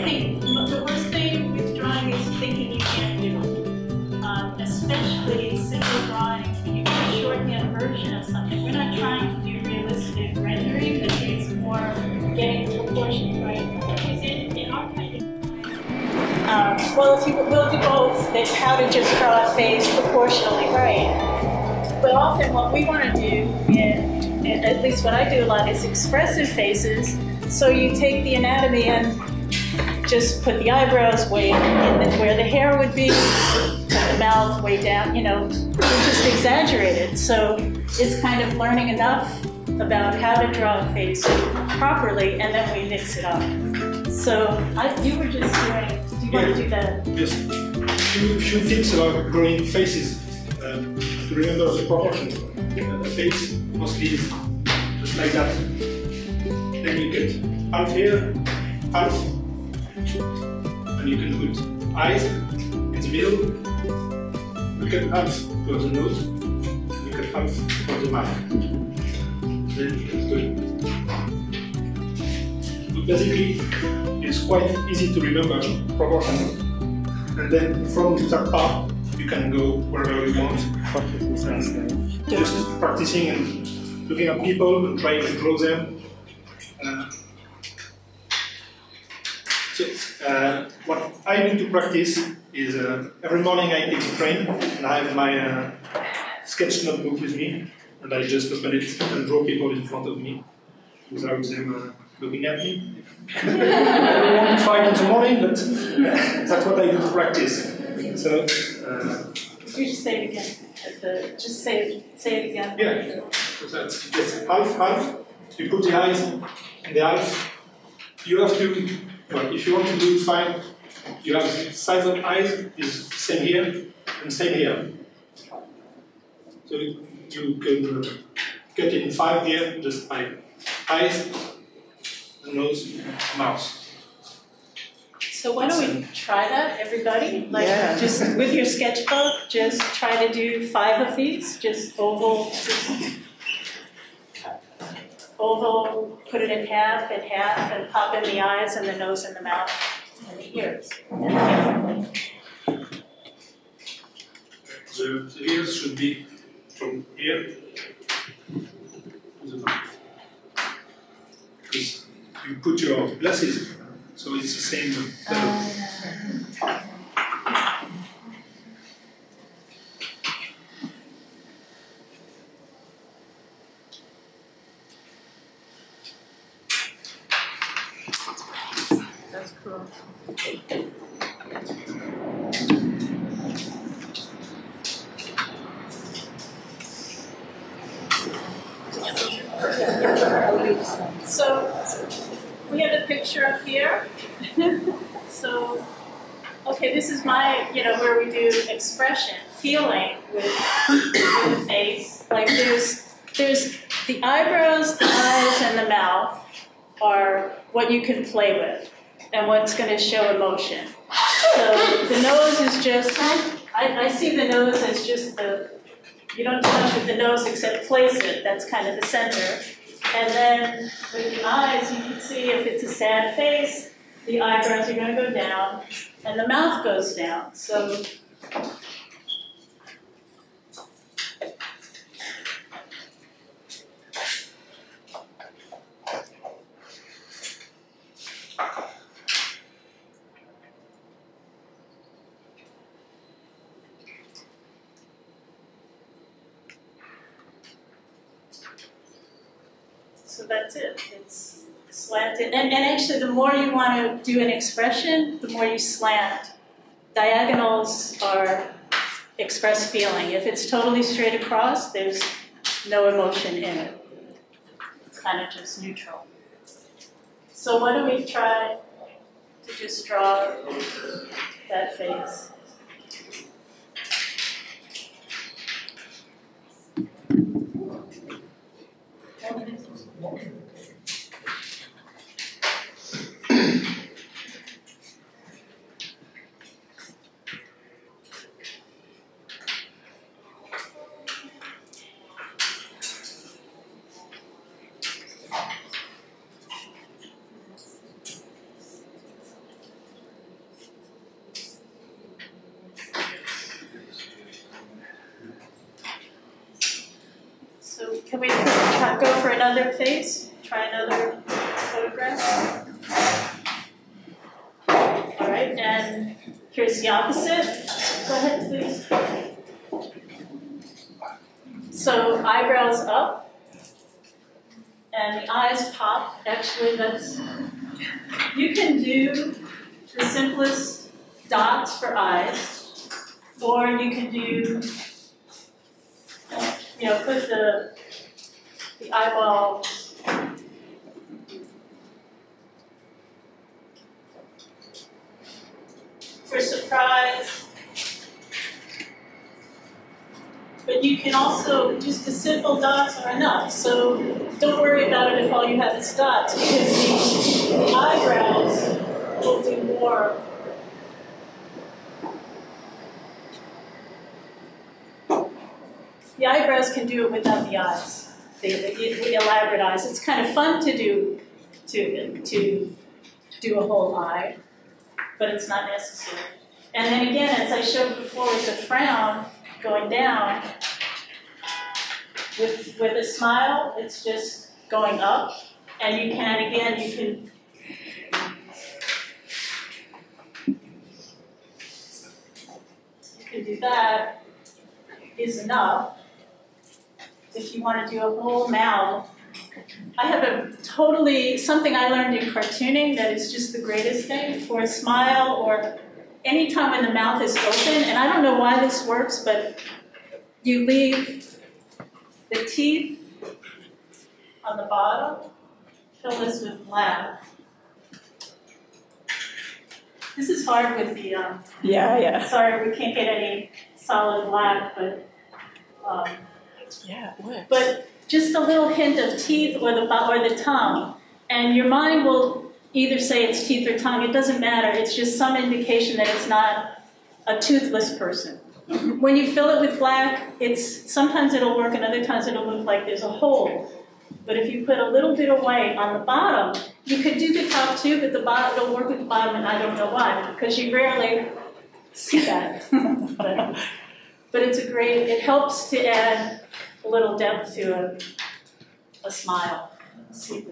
think the worst thing with drawing is thinking you can't do it. Especially simple drawings, when you do a shorthand version of something. We're not trying to do realistic rendering, but it's more getting proportions right. Because in our kind of well, if you will do both, it's how to just draw a face proportionally right. But often what we want to do, and at least what I do a lot, is expressive faces. So you take the anatomy and just put the eyebrows way in where the hair would be, put the mouth way down, you know, just exaggerated. So it's kind of learning enough about how to draw a face properly, and then we mix it up. So you were just doing, do you want to do that? Just few things about drawing faces. To remember the proportion. The face mostly is just like that. Then you get half here, half, and you can put eyes in the middle. You get half for the nose, and you get half for the mouth. Then it's good. But basically, it's quite easy to remember proportions. And then from that part, you can go wherever you want. And just practicing and looking at people and trying to draw them. What I do to practice is every morning I take the train and I have my Sketchnote book with me, and I just open it and draw people in front of me without them looking at me. I don't want to fight in the morning, but that's what I do to practice. So. Could you just say it again? Just say it again. Yeah. So that's half. You put the eyes in the eyes. You have to. Well, if you want to do it fine, you have the size of eyes is same here and same here. So you can get it in 5 here, just by eyes, nose, mouth. So why don't we try that, everybody? Like, just with your sketchbook, just try to do 5 of these, just oval, put it in half, and pop in the eyes and the nose and the mouth and the ears. The ears should be from here to the mouth. Because you put your glasses, so it's the same level. That's cool. So we have a picture up here. So, okay, this is my, where we do expression, feeling with the face. Like there's the eyebrows, the eyes, and the mouth are what you can play with and what's going to show emotion. So the nose is just, I see the nose as just you don't do much with the nose except place it. That's kind of the center. And then with the eyes, you can see if it's a sad face, the eyebrows are going to go down, and the mouth goes down. So that's it. It's slanted. And actually, the more you want to do an expression, the more you slant. Diagonals are express feeling. If it's totally straight across, there's no emotion in it. It's kind of just neutral. So why don't we try to just draw that face? Can we go for another face? Try another photograph. All right, and here's the opposite. Go ahead, please. So eyebrows up, and the eyes pop. Actually, you can do the simplest dots for eyes, or you can do, put the eyeball for surprise. But you can also, just the simple dots are enough. So don't worry about it if all you have is dots, because the eyebrows will do more. The eyebrows can do it without the eyes, the elaborate eyes. It's kind of fun to do a whole eye, but it's not necessary. And then again, as I showed before with the frown going down, with a smile, it's just going up. And you can do that is enough. If you want to do a whole mouth, I have something I learned in cartooning that is just the greatest thing for a smile or any time when the mouth is open. And I don't know why this works, but you leave the teeth on the bottom, fill this with black. This is hard with the, sorry, we can't get any solid black, but, yeah, it works. But just a little hint of teeth or the tongue, and your mind will either say it's teeth or tongue. It doesn't matter. It's just some indication that it's not a toothless person. When you fill it with black, sometimes it'll work, and other times it'll look like there's a hole. But if you put a little bit of white on the bottom, you could do the top too, but the bottom it'll work with the bottom, and I don't know why, because you rarely see that. But it helps to add a little depth to a smile. Let's see.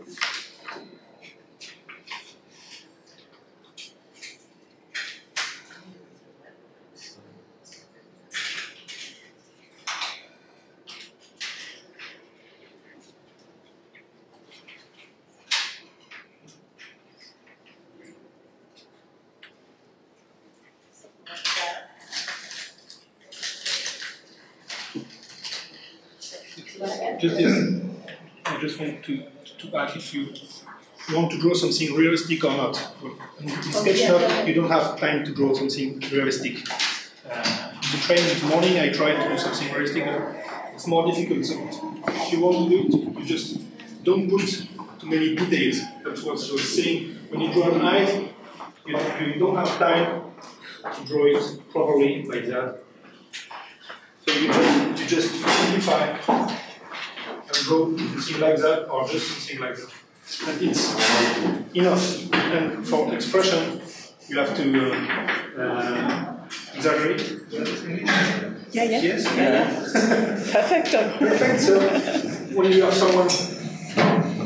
I just want to ask if you want to draw something realistic or not. In Sketchnote, you don't have time to draw something realistic. In the training this morning, I tried to do something realistic, but it's more difficult. So if you want to do it, you just don't put too many details. That's what I was saying. When you draw an eye, you don't have time to draw it properly like that. So you just simplify and draw something like that, or just something like that. And it's enough. And for expression, you have to exaggerate. Yeah. Yes? Yeah. Perfect. Perfect. So when you have someone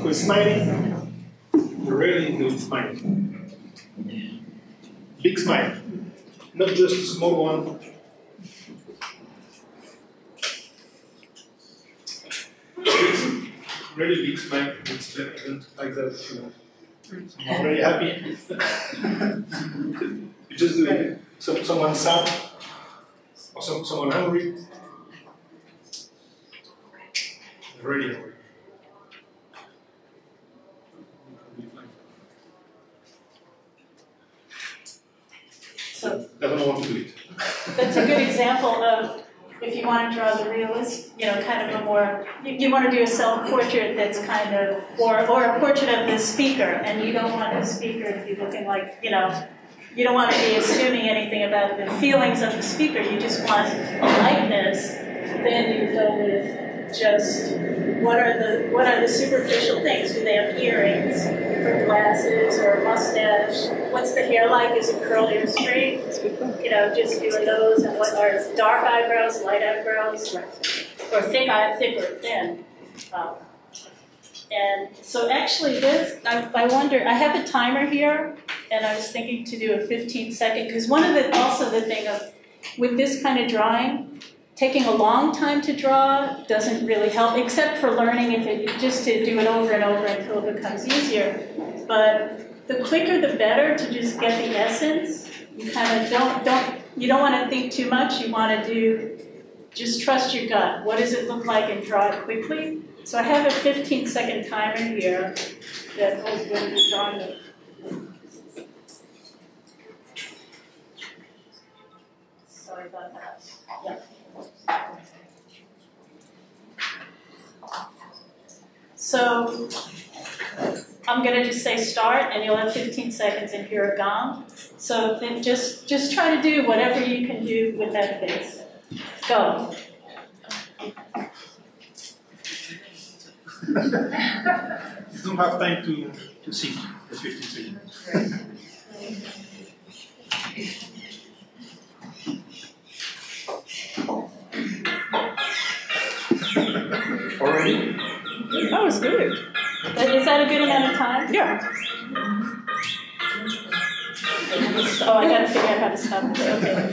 who is smiling, you really know it's smiling. Big smile. Not just a small one. Really big smile, it's like that, you know. I'm really happy. You just do it. Someone sad, or someone hungry. Really hungry. So I don't want to do it. that's a good example of if you want to draw the realist, kind of a more, you want to do a self-portrait that's kind of, or a portrait of the speaker, and you don't want the speaker to be looking like, you don't want to be assuming anything about the feelings of the speaker, you just want a likeness, then you go with just, what are the superficial things? Do they have earrings, or glasses, or a mustache? What's the hair like? Is it curly or straight? Just doing those, and what are dark eyebrows, light eyebrows, or thick or thin? And so actually this, I wonder, I have a timer here, and I was thinking to do a 15-second, because also the thing of, with this kind of drawing, taking a long time to draw doesn't really help, except for learning just to do it over and over until it becomes easier. But the quicker the better to just get the essence. You kind of you don't want to think too much. You want to just trust your gut. What does it look like, and draw it quickly. So I have a 15-second timer here that was going to be drawing it. Sorry about that. Yeah. So I'm going to just say start, and you'll have 15 seconds and hear a gong. So then just try to do whatever you can do with that face. Go. You don't have time to see the 15 seconds. Already? That was good. Is that a good amount of time? Yeah. Oh, I got to figure out how to stop this. Okay.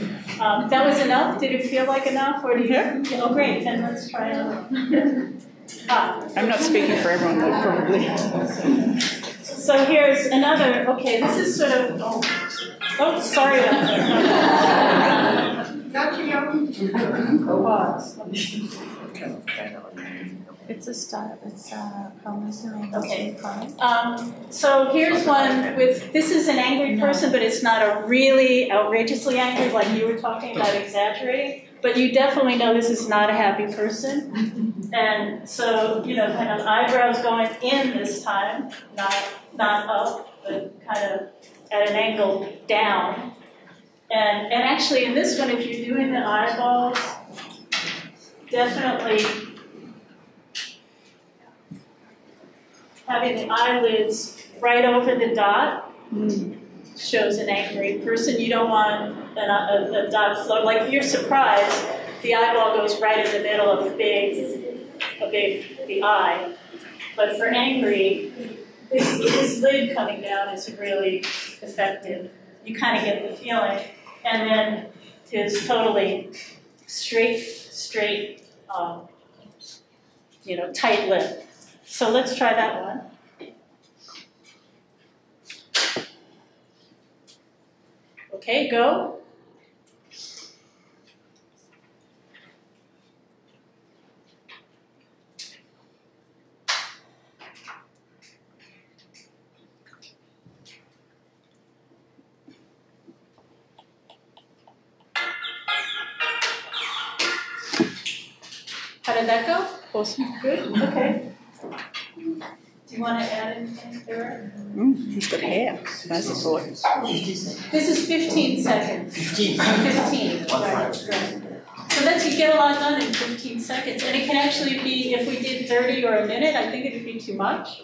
That was enough? Did it feel like enough? Or do you? Yeah. Oh, great. Then let's try it. I'm not speaking for everyone, though, probably. So here's another. Okay, this is sort of. Oh, sorry about that. It's a style. It's a promising. Okay. So here's one with. This is an angry person, but it's not a really outrageously angry, like you were talking about exaggerating. But you definitely know this is not a happy person. And so, kind of eyebrows going in this time, not up, but kind of at an angle down. And actually in this one, if you're doing the eyeballs, definitely having the eyelids right over the dot shows an angry person. You don't want a dot float. Like if you're surprised, the eyeball goes right in the middle of the eye. But for angry, this lid coming down is really effective. You kind of get the feeling. And then his totally straight, tight lip. So let's try that one. Okay, go. How did that go? Awesome. Good? Okay. Do you want to add anything there? He's got hair. That's a thought. This is 15 seconds. 15. 15. Right. So you get a lot done in 15 seconds. And it can actually be, if we did 30 or a minute, I think it would be too much.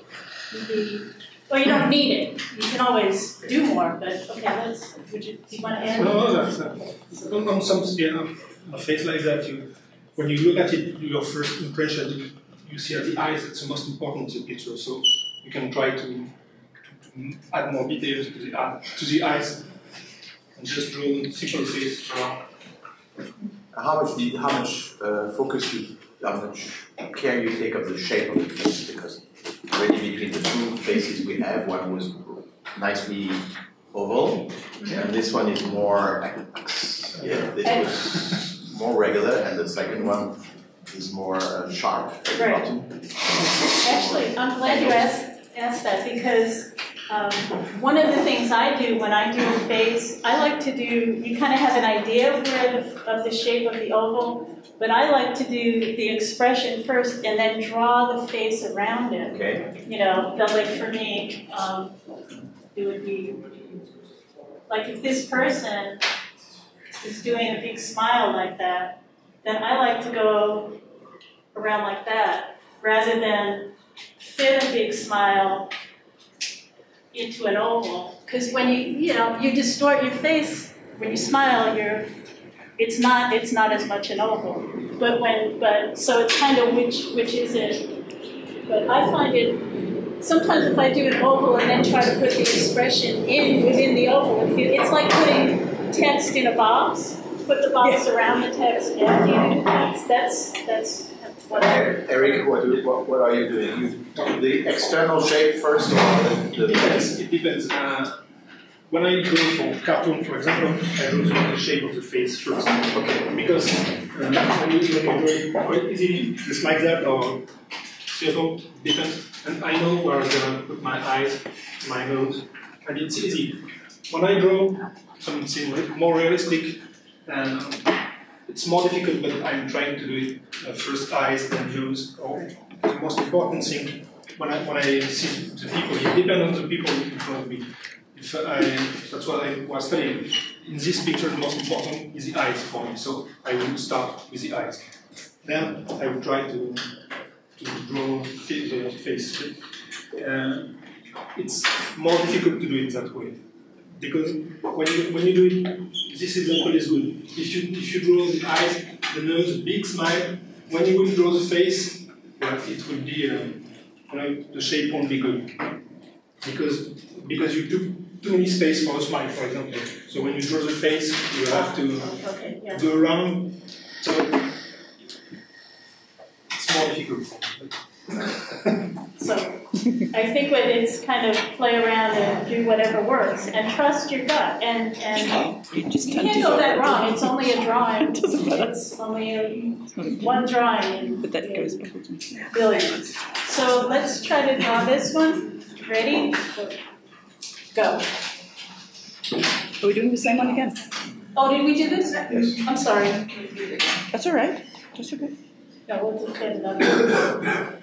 Well, you don't need it. You can always do more, but okay, do you want to add? No, that's on some a face like that, when you look at it, your first impression, you see at the eyes, it's the most important to the picture. So you can try to add more details to the eyes and just draw a simple face. How much care you take of the shape of the face? Because already between the two faces we have, one was nicely oval, and this one is more. This was more regular, and the second one is more sharp. Right. Actually, I'm glad you asked that, because one of the things I do when I do a face, I like to do, you kind of have an idea of the shape of the oval, but I like to do the expression first and then draw the face around it. Okay. Like for me, it would be, like if this person is doing a big smile like that, then I like to go around like that, rather than fit a big smile into an oval. Because when you distort your face, when you smile, it's not as much an oval. So it's kind of which is it? but I find it, sometimes if I do an oval and then try to put the expression within the oval, it's like putting text in a box, put the box around the text and the text. That's what Eric, what are you doing? You do the external shape first, or It depends. When I draw for cartoon, for example, I draw the shape of the face first. Okay. Because when you draw it quite easily, just like that, or circle, depends. And I know where I'm gonna put my eyes, my nose, and it's easy. When I draw something more realistic, it's more difficult, but I'm trying to do it first eyes, then nose. Or the most important thing when I see the people, it depends on the people in front of me. That's what I was studying. In this picture, the most important is the eyes for me. So I will start with the eyes. Then I will try to draw the face. It's more difficult to do it that way. Because when you do it, this example is good. If you draw the eyes, the nose, big smile, when you will draw the face, it will be the shape won't be good. Because you took too many space for a smile, for example. So when you draw the face, you have to go around. So it's more difficult. So I think when it's kind of play around and do whatever works and trust your gut and you can't go that wrong. It's only a drawing. It's only one drawing. But that goes billions. So let's try to draw this one. Ready? Go. Are we doing the same one again? Oh, did we do this? Yes. I'm sorry. That's all right. That's okay. No, we'll just get another one.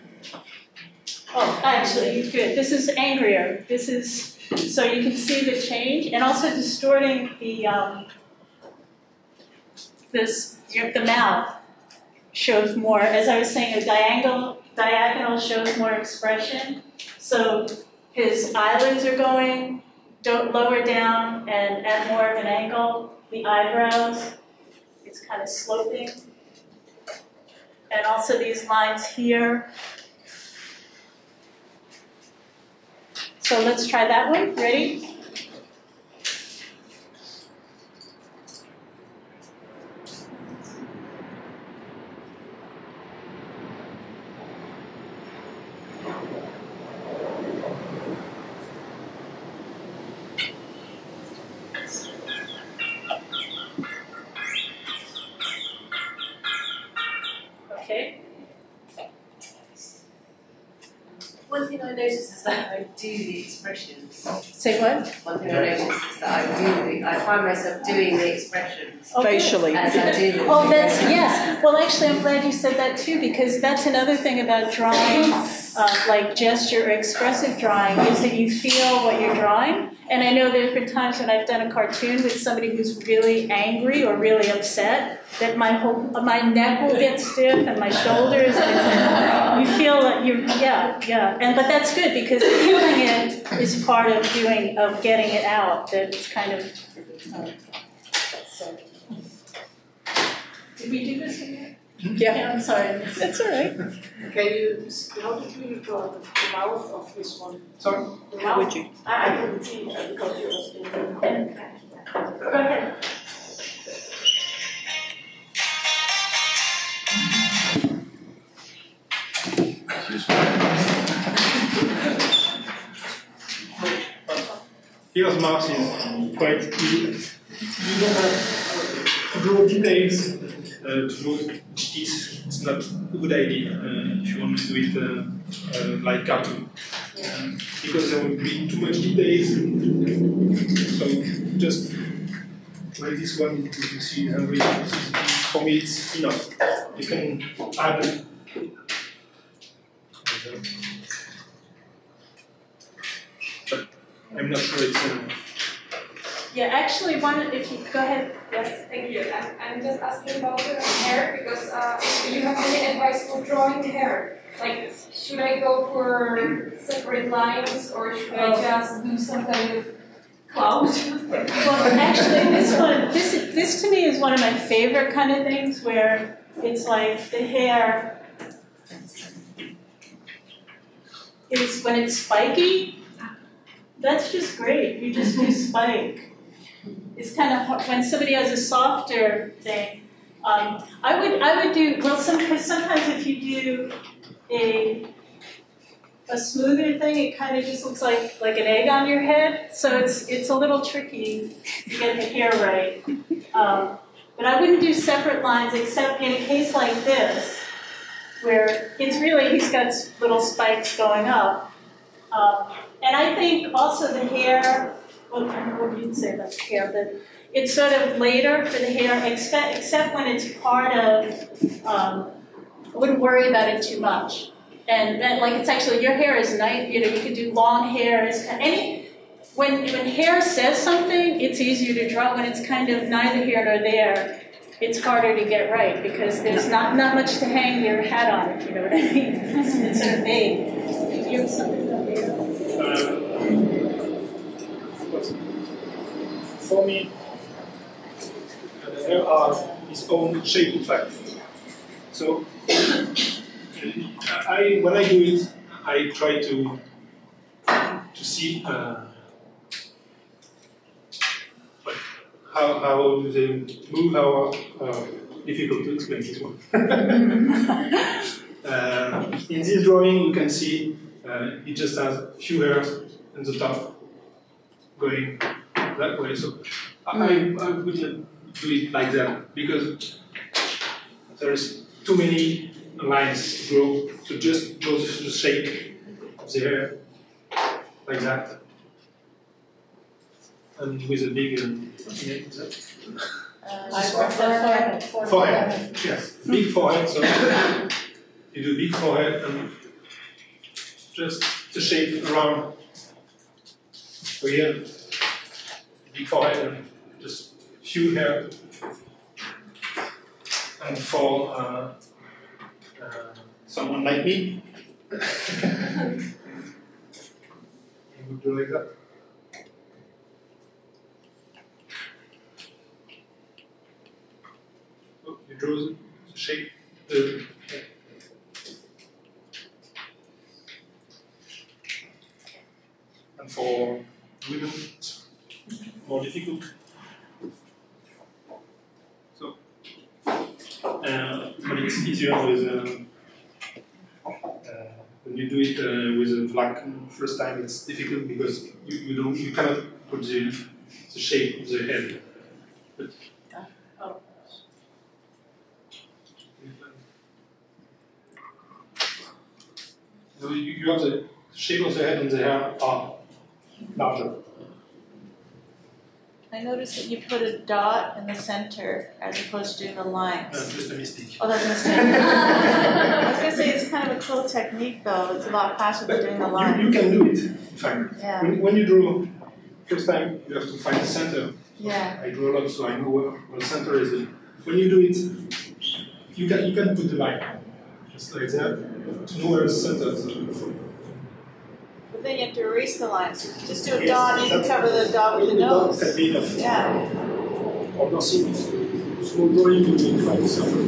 Oh, actually, good. This is angrier. This is, so you can see the change, and also distorting the the mouth shows more. As I was saying, a diagonal shows more expression. So his eyelids are going lower down and at more of an angle. The eyebrows, it's kind of sloping. And also these lines here. So let's try that one. Ready? Okay. One thing I notice is that I do the expressions. Say what? One thing I notice is that I find myself doing the expressions Facially. as I do. Oh, that's, yes. Well, actually, I'm glad you said that too, because that's another thing about drawing, like gesture or expressive drawing, is that you feel what you're drawing. And I know there's been times when I've done a cartoon with somebody who's really angry or really upset, that my neck will get stiff and my shoulders, and you feel that but that's good, because feeling it is part of getting it out. That it's kind of. So. Did we do this again? Yeah, I'm sorry. That's all right. Can you, how did you draw the mouth of this one? Sorry? The How mouth? would you? I couldn't see because you was in the... Go ahead. Here's mouth is quite easy. You don't have to draw details, to draw teeth. It's not a good idea if you want to do it like cartoon. Because there will be too much details. So just like this one, you can see for me it's enough. You can add. But I'm not sure it's Yeah, actually, if you go ahead. Yes. Thank you. I'm just asking about the hair because do you have any advice for drawing the hair? Like, should I go for separate lines or should I just do some kind of cloud? Well, actually, this to me is one of my favorite kind of things, where it's like the hair. is when it's spiky. That's just great. You just do spike. It's kind of hard. When somebody has a softer thing. I would do well. Sometimes if you do a smoother thing, it kind of just looks like an egg on your head. So it's a little tricky to get the hair right. But I wouldn't do separate lines except in a case like this, where it's really, he's got little spikes going up. And I think also the hair, well, what you'd say about the hair, but it's sort of later for the hair, except when it's part of, I wouldn't worry about it too much. And like it's actually, your hair is nice, you know, you could do long hair. When hair says something, it's easier to draw. When it's kind of neither here nor there, it's harder to get right because there's not much to hang your hat on, if you know what I mean. It's sort of vague. Do you have something about hair? For me, the hair has its own shape, in fact. So, when I do it, I try to see how do they move, how difficult to explain this one. In this drawing, you can see it just has a few hairs on the top going that way. So I wouldn't do it like that because there's too many lines to draw. So just draw the shape of the hair like that. And with a big forehead. Yes, big forehead. So you do big forehead and just the shape around. So here, big forehead and just few hair. And for someone like me, you would do like that. You draw the shape. And for women, it's more difficult. So, but it's easier with when you do it with a black first time. It's difficult because you cannot put the shape of the head. But, so you have the shape of the head and the hair are larger. I noticed that you put a dot in the center as opposed to doing the lines. That's just a mistake. Oh, that's a mistake. I was going to say it's kind of a cool technique, though. It's a lot faster than doing the lines. You can do it, in fact. Yeah. When you draw, first time you have to find the center. Yeah. I draw a lot, so I know where the center is. When you do it, you can put the line just like that to know where the center is. But then you have to erase the lines. So just do a dot and you can cover the dot with the nose. Yeah. Or nothing. Small drawing, you will find the center.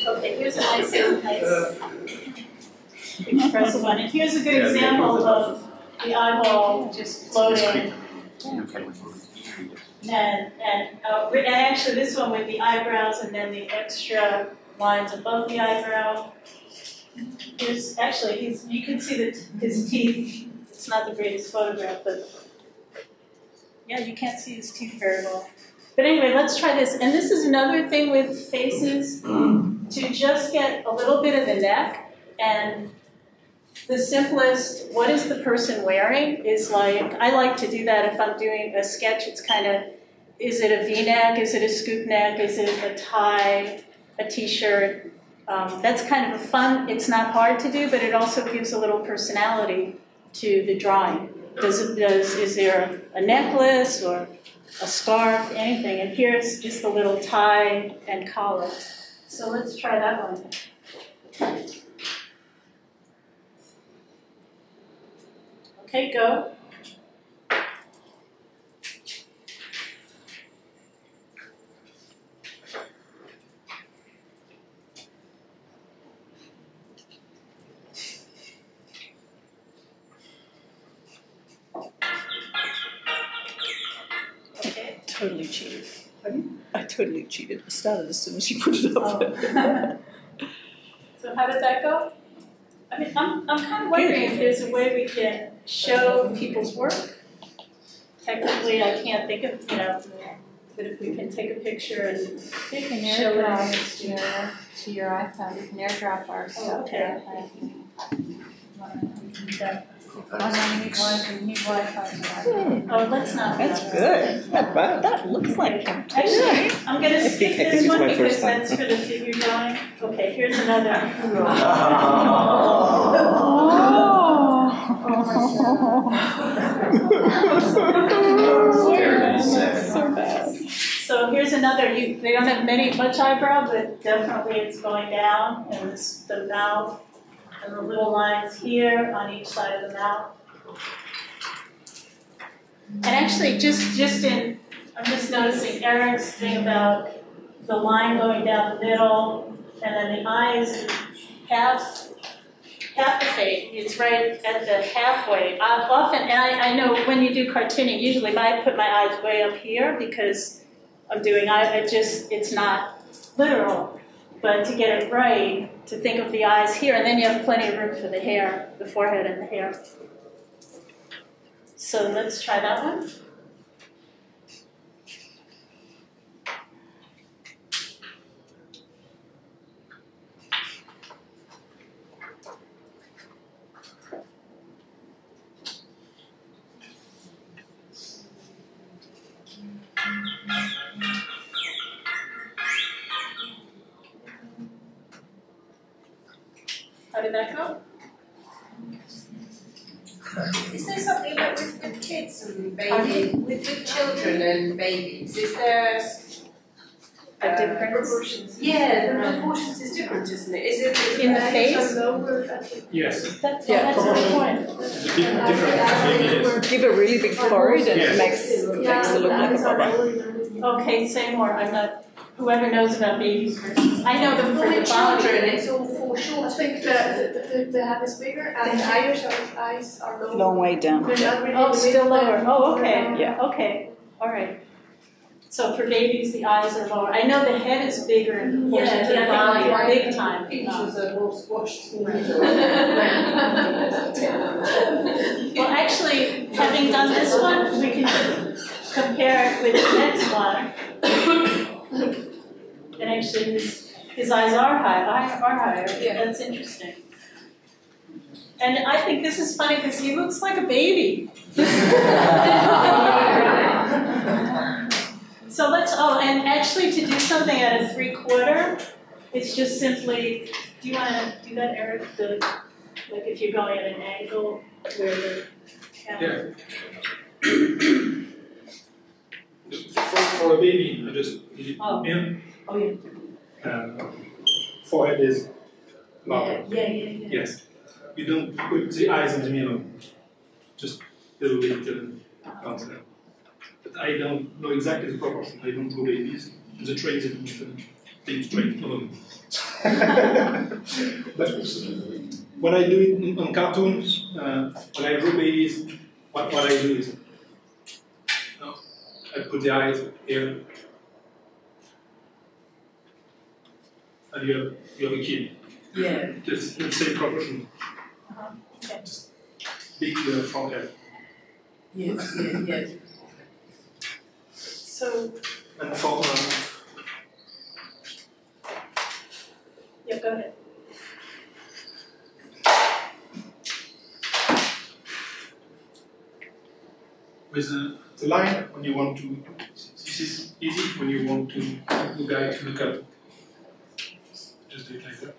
Okay, here's a nice expressive one. And here's a good example of the eyeball just floating. And actually this one with the eyebrows and then the extra lines above the eyebrow. Here's actually, you can see his teeth. It's not the greatest photograph, but yeah, you can't see his teeth very well. But anyway, let's try this. And this is another thing with faces, to just get a little bit of the neck. And the simplest, what is the person wearing, is like, I like to do that if I'm doing a sketch. It's kind of, is it a V-neck? Is it a scoop neck? Is it a tie, a t-shirt? That's kind of a fun, it's not hard to do, but it also gives a little personality to the drawing. Is there a necklace or a scarf, anything? And here's just a little tie and collar. So let's try that one. Okay, go. totally cheated. I totally cheated. I started as soon as you put it up. So how did that go? I mean, I'm kind of wondering if there's a way we can show people's work. Technically, I can't think of, but if we can take a picture and You can show AirDrop it. to your iPhone. You can AirDrop our stuff to your iPhone. Oh, no, you need Wi-Fi for that. Oh, let's not. That's good. That looks like him. Actually, I'm going to skip this it's one my because first time. that's for the figure drawing. Okay, here's another. So bad. So here's another. They don't have much eyebrow, but definitely it's going down, and it's the mouth, and the little lines here on each side of the mouth. And actually, I'm just noticing Eric's thing about the line going down the middle, and then the eyes half the face. It's right at the halfway. Often, and I know when you do cartooning, usually I put my eyes way up here because I'm doing. It's not literal, but to get it right, to think of the eyes here, and then you have plenty of room for the hair, the forehead, and the hair. So let's try that one. How did that go? Is there something like with kids and babies, with children and babies? Is there A difference? Proportions. Yeah, the proportions is different, isn't it? Is it In the face? Yes. That's Yeah. a good point. It's a bit different. Maybe yes. Give a really big forehead and it makes it look like a bubba. Okay, say more. I'm not. Whoever knows about babies versus. I know them for the with children, body. it's all foreshortened. I think the head is bigger and the eyes are lower. Long way down. They're not really Oh, still lower. Oh, okay. Yeah. Okay. All right. So for babies, the eyes are lower. I know the head is bigger in proportion to the body, big time. Pictures are most watched. Well, actually, having done this one, we can compare it with the next one. And actually, his eyes are higher. Yeah. That's interesting. And I think this is funny because he looks like a baby. So and actually to do something at a 3/4, it's just simply, do you want to do that, Eric? Like if you're going at an angle where the camera. Yeah. For a baby, I just leave it here. Oh, yeah. Forehead is lower. Yeah. Yes. You don't put the eyes in the middle. Just a little bit down. But I don't know exactly the proportion. I don't do babies. The trains don't think straight alone. But when I do it on cartoons, when I draw babies, what I do is I put the eyes here, and you have a kid. Yeah. Just the same proportion. Okay. Just big forehead. Yes. So, And for yeah, go ahead. with the line, when you want to, this is easy when you want to the guy to look up. Just do it like that.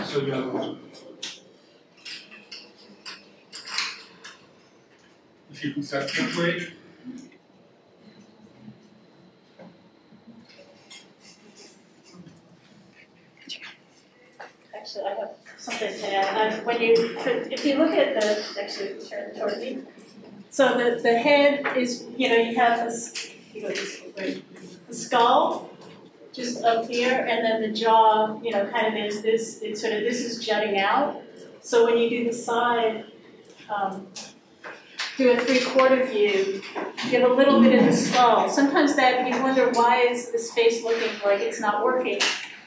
So you have, if you put that way, Actually, I have something to add. If you look at turn toward me. So the head is, you have this, the skull just up here, and then the jaw, you know, kind of is this, it's sort of, this is jutting out. So when you do the side, do a 3/4 view, you have a little bit of the skull. Sometimes that, you wonder why is this face looking like it's not working.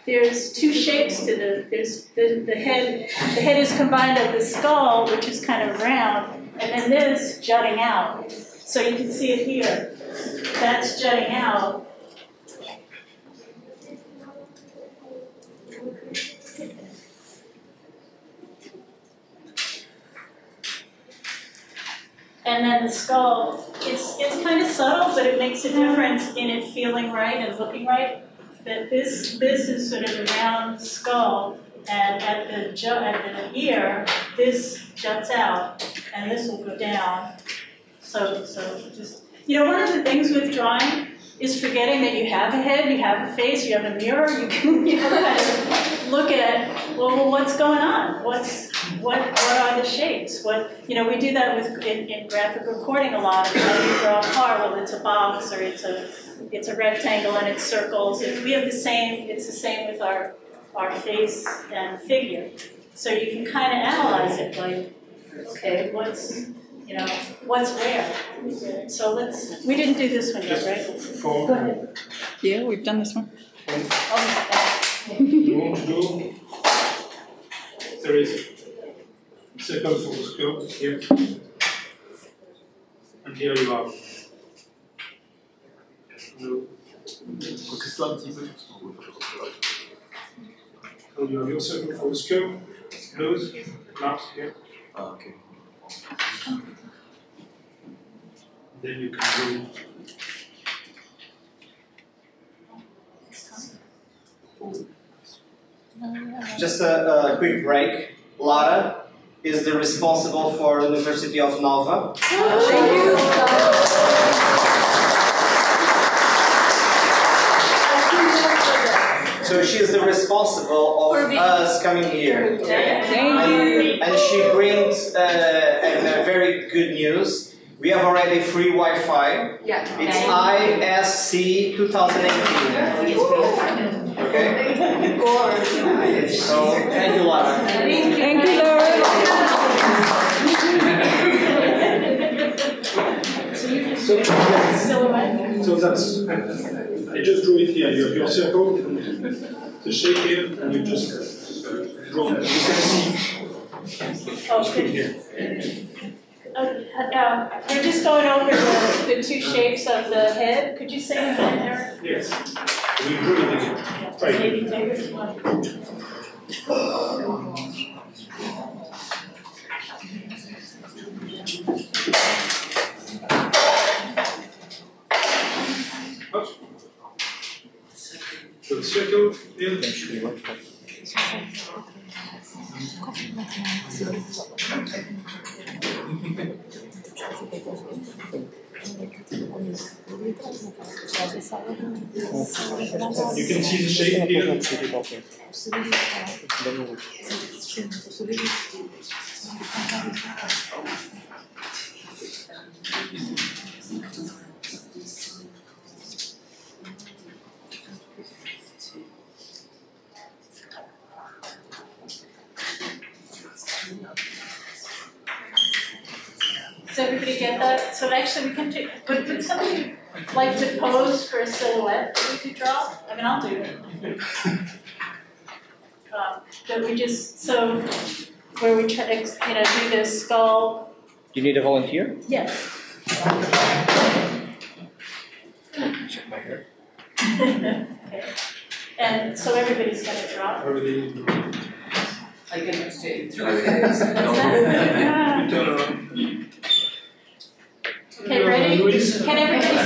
There's two shapes to there's the head is combined of the skull, which is kind of round, and then this jutting out. So you can see it here. That's jutting out. And then the skull, it's kind of subtle, but it makes a difference in it feeling right and looking right. That this is sort of a round skull, and at the ear, this juts out, and this will go down. So just, you know, one of the things with drawing is forgetting that you have a head, you have a face, you have a mirror. You can, you know, kind of look at, well, what's going on? What are the shapes? What, you know, we do that with in graphic recording a lot. You know, you draw a car, well, it's a box, or it's a rectangle and it circles. We have the same. It's the same with our face and figure. So you can kind of analyze it, like, okay, what's where? So we didn't do this one yet, right? Go ahead. Yeah, we've done this one. You want to do, there is a circle for the skull here, and here you have. No. So you have your circle for the skull, nose, mouth here. Okay. Then you can go. Just a quick break. Lara is the responsible for University of Nova. Thank you. So she is the responsible of us coming here. Thank you. And she brings a very good news. We have already free Wi-Fi. Yeah. It's ISC 2018. Okay? So, thank you, Lara. Thank you, Laura. So that's, I just drew it here. You have your circle, the shape here, and you just draw it. You can see here. We're just going over the two shapes of the head. Could you say it again, Eric? Yes. We drew it again. Right. Maybe take this one. So the circle here. You can see the shape here. Does everybody get that? So actually we can do, would somebody like to pose for a silhouette that we could draw? I mean, I'll do it. That we just, so where we try to, do this skull. Do you need a volunteer? Yes. Check my hair. Okay. And so everybody's going to draw. I can exchange. Turn around. Okay, ready? Can everybody see?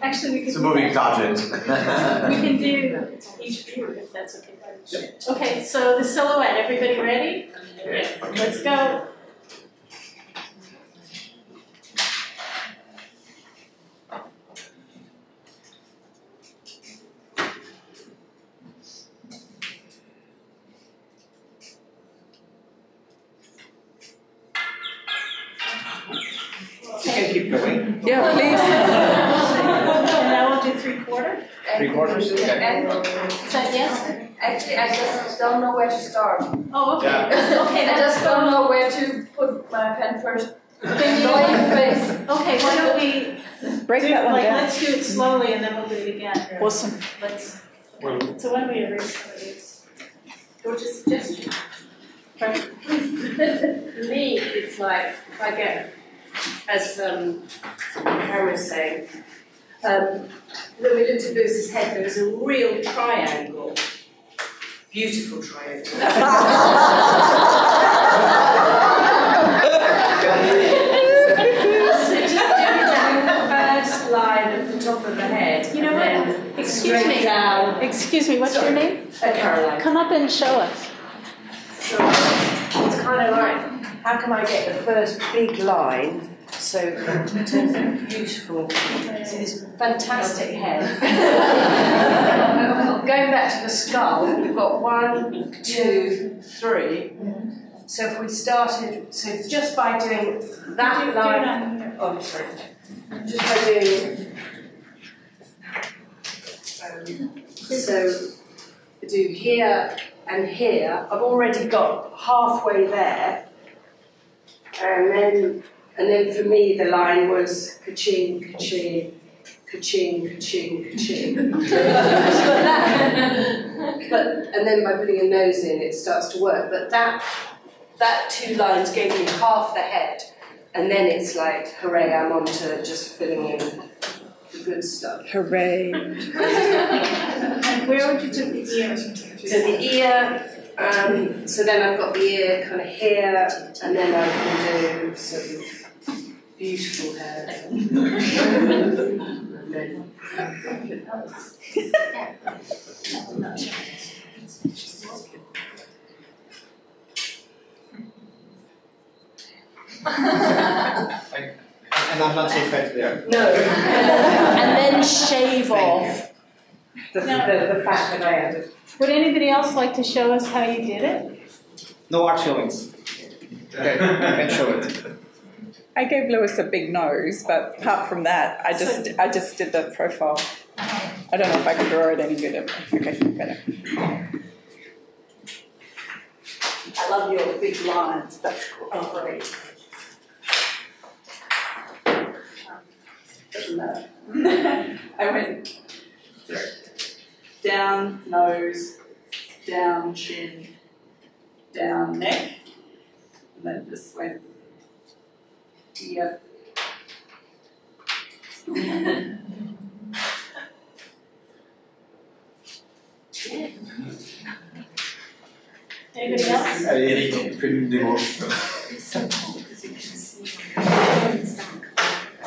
Actually, we can. It's a moving target. We can do each view if that's okay. Yep. Okay, so the silhouette. Everybody ready? Yeah. Let's go. You can keep going. Yeah, please. 3/4. Okay. So yes? Actually, I just don't know where to start. Oh, okay. Yeah. Okay, I just don't know where to put my pen first. Annoying face. Okay, why don't we Break do, that one like, down. let's do it slowly and then we'll do it again. Awesome. Let's, so why don't we erase some of these? Or just suggestion. For me, it's like, if I get, as Karen was saying, when we looked at Lewis's head, there was a real triangle. Beautiful triangle. So just doing that first line at the top of the head. You know what? Excuse me. Down. Excuse me, what's your name? Caroline. Come up and show us. So it's kind of like, how can I get the first big line so beautiful? So this fantastic head. Going back to the skull, we've got 1, 2, 3. So if we started, so just by doing that line, oh, sorry, just by doing, so do here and here, I've already got halfway there, and then for me the line was ka-ching, ka-ching, ka-ching, ka-ching, ka-ching. And then by putting a nose in, it starts to work. But that 2 lines gave me half the head, and then it's like, hooray, I'm on to just filling in the good stuff. Hooray. And where would you do the ear? So the ear, so then I've got the ear kind of here, and then I can do some beautiful hair. And then, And I'm not so fat there. no, and then shave off the fat that I added. Would anybody else like to show us how you did it? No art feelings. Okay, I can show it. I gave Lewis a big nose, but apart from that, I just did the profile. I don't know if I could draw it any good. Okay, better. I love your big lines. That's cool. Oh, great. Doesn't matter. I went down nose, down chin, down neck, and then just went ear. Anybody else? Allez Eric, fais-nous une démo.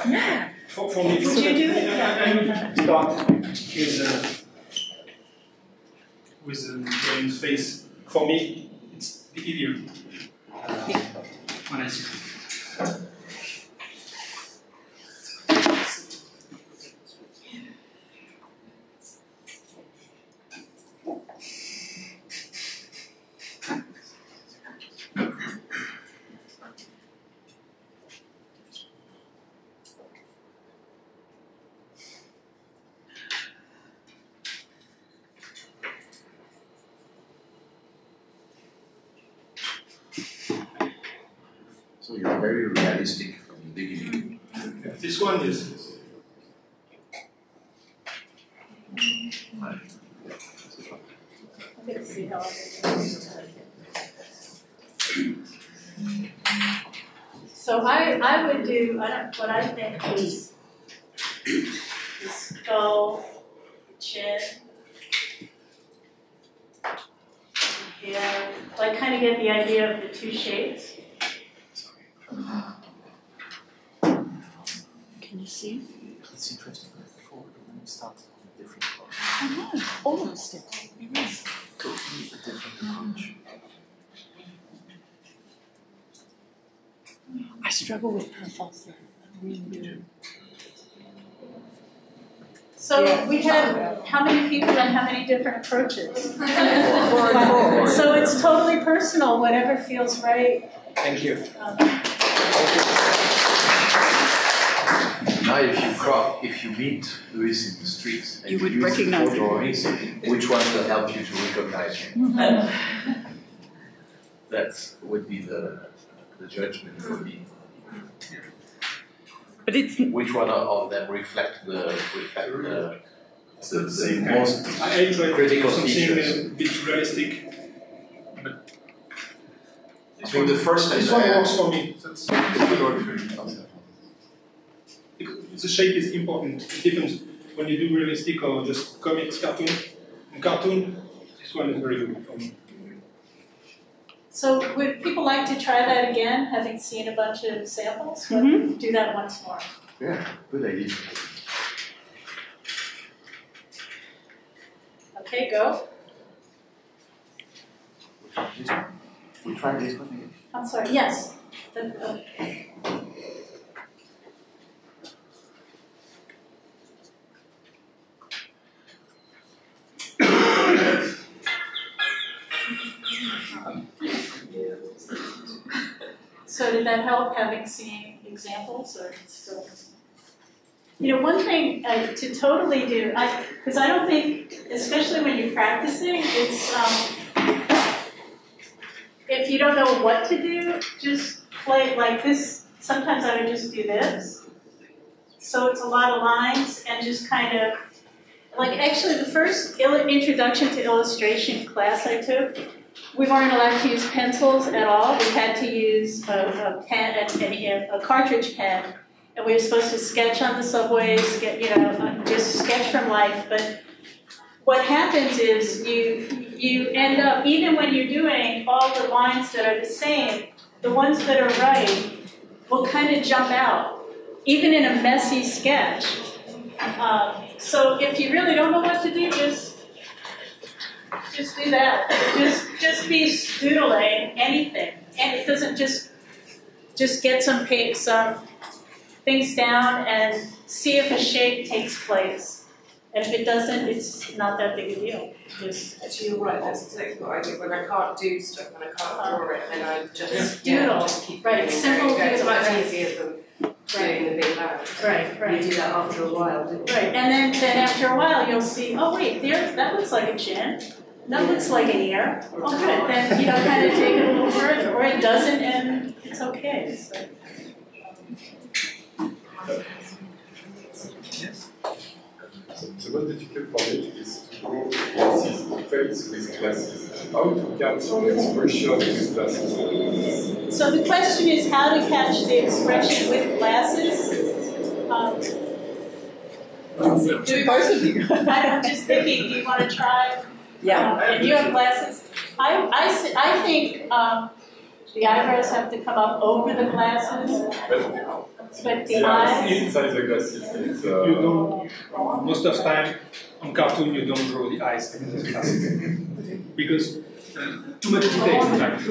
Yeah. For me, Would you do it? I start with James' face. For me, it's the easier when I see it. So you're very realistic from the beginning. This one is. Let's see how So I would do, what I think is the skull, chin, here, like kind of get the idea of the 2 shapes. Can you see? It's interesting that before when we start on a different color. I know, almost it. Totally a different approach. I struggle with profiles. Really do. So we had how many people and how many different approaches? 4 and 4. So it's totally personal, whatever feels right. Thank you. Nice. Now, if you meet Louis in the street and You would use recognize the him. drawings, which one will help you to recognize him? That would be the judgment for me. But it's Which one of them reflect the most I tried critical something features? a bit realistic. But I think the first this is one works for me. That's, the shape is important. It depends when you do realistic or just comics, cartoon. In cartoon, this one is very good for me. So would people like to try that again, having seen a bunch of samples? Mhm. Do that once more. Yeah, good idea. Okay, go. We try this one again. I'm sorry, yes. So did that help, having seen examples, or still? You know, one thing to totally do, because I don't think, especially when you're practicing, it's if you don't know what to do, just play it like this. Sometimes I would just do this. So it's a lot of lines and just kind of, like actually the first introduction to illustration class I took, we weren't allowed to use pencils at all. We had to use a pen, a cartridge pen, and we were supposed to sketch on the subways, just sketch from life. But what happens is you end up, even when you're doing all the lines that are the same, the ones that are right will kind of jump out, even in a messy sketch. So if you really don't know what to do, just do that. Just be doodling anything, and it doesn't just get some things down and see if a shape takes place. And if it doesn't, it's not that big a deal. Actually, you're right. That's exactly what I do when I can't do stuff, when I can't draw it, and I just doodle. just keep Right, doing simple it. It's doodle. much easier than doing the big lines. Right. You do that after a while, don't you? Right, and then after a while you'll see, oh wait, that looks like a chin. That looks like an ear. Oh good, then kind of take it a little further, or it doesn't, and it's okay. So. The most difficult for me is to draw glasses, face with glasses. How to catch the expression with glasses? So the question is how to catch the expression with glasses. do both of you. I'm just thinking, do you want to try? Yeah. And do you have glasses? I think the eyebrows have to come up over the glasses. But the eyes? Inside the glasses is... You don't, most of the time, on cartoon, you don't draw the eyes in the glasses. Because too much detail, in fact.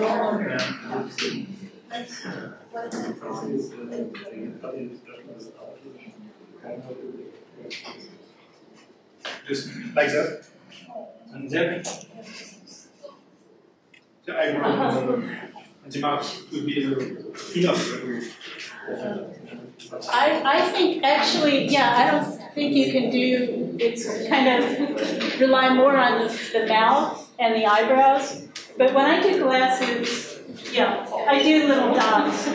Just like that. And then the eyebrows and the mouth would be enough. I think actually, I don't think you can do, it's kind of rely more on the mouth and the eyebrows. But when I do glasses, I do little dots.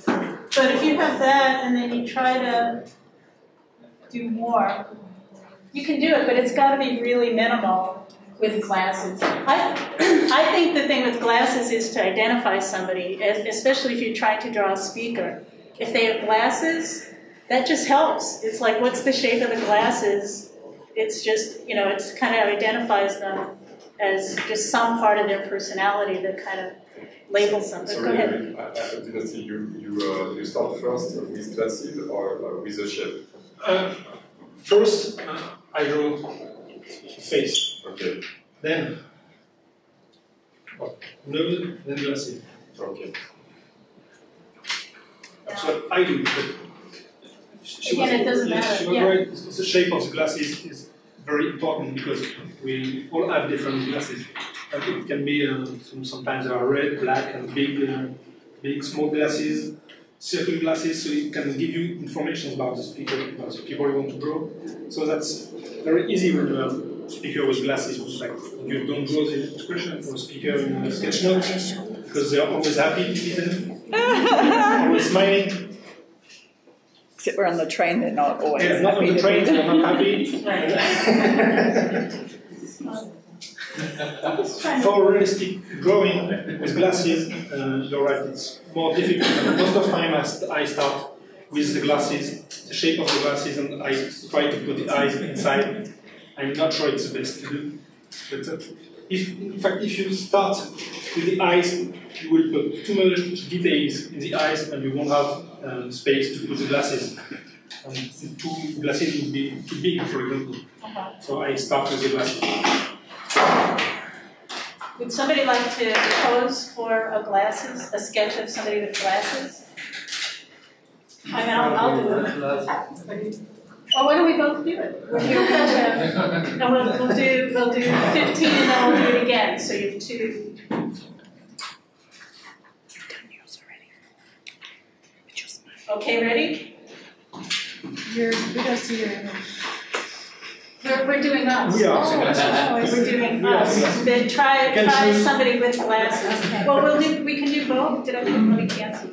But if you have that and then you try to do more, you can do it, but it's got to be really minimal with glasses. I think the thing with glasses is to identify somebody, especially if you're trying to draw a speaker. If they have glasses, that just helps. It's like, what's the shape of the glasses? It's just, it's kind of identifies them as just some part of their personality that kind of labels them. But go ahead. I didn't see you start first with glasses or with the shape? First, I draw face. Okay. Then nose, then glasses. Okay. That's what I do. But Again, it doesn't matter. She was right. The shape of the glasses is very important because we all have different glasses. It can be sometimes they are red, black, and big, small glasses. circle glasses, so it can give you information about the speaker, about the people you want to draw. So that's very easy when you have a speaker with glasses. You don't draw the expression for a speaker in a Sketchnote, because they are always happy to be there, always smiling. Except we're on the train, they're not always happy. Not on the train, they're not happy. For realistic drawing with glasses, you're right, it's more difficult. And most of the time I start with the glasses, the shape of the glasses, and I try to put the eyes inside. I'm not sure it's the best to do. But in fact, if you start with the eyes, you will put too much details in the eyes and you won't have space to put the glasses. And the two glasses would be too big, for example. So I start with the glasses. Would somebody like to pose for a sketch of somebody with glasses? I'll do it. Well, why don't we both do it? We'll do 15 and then we'll do it again. So you have 2. Okay, ready? You're good as you. We're doing us. We are. We're doing us. Then try somebody with glasses. Well, we can do both. Did I do? Let me cancel.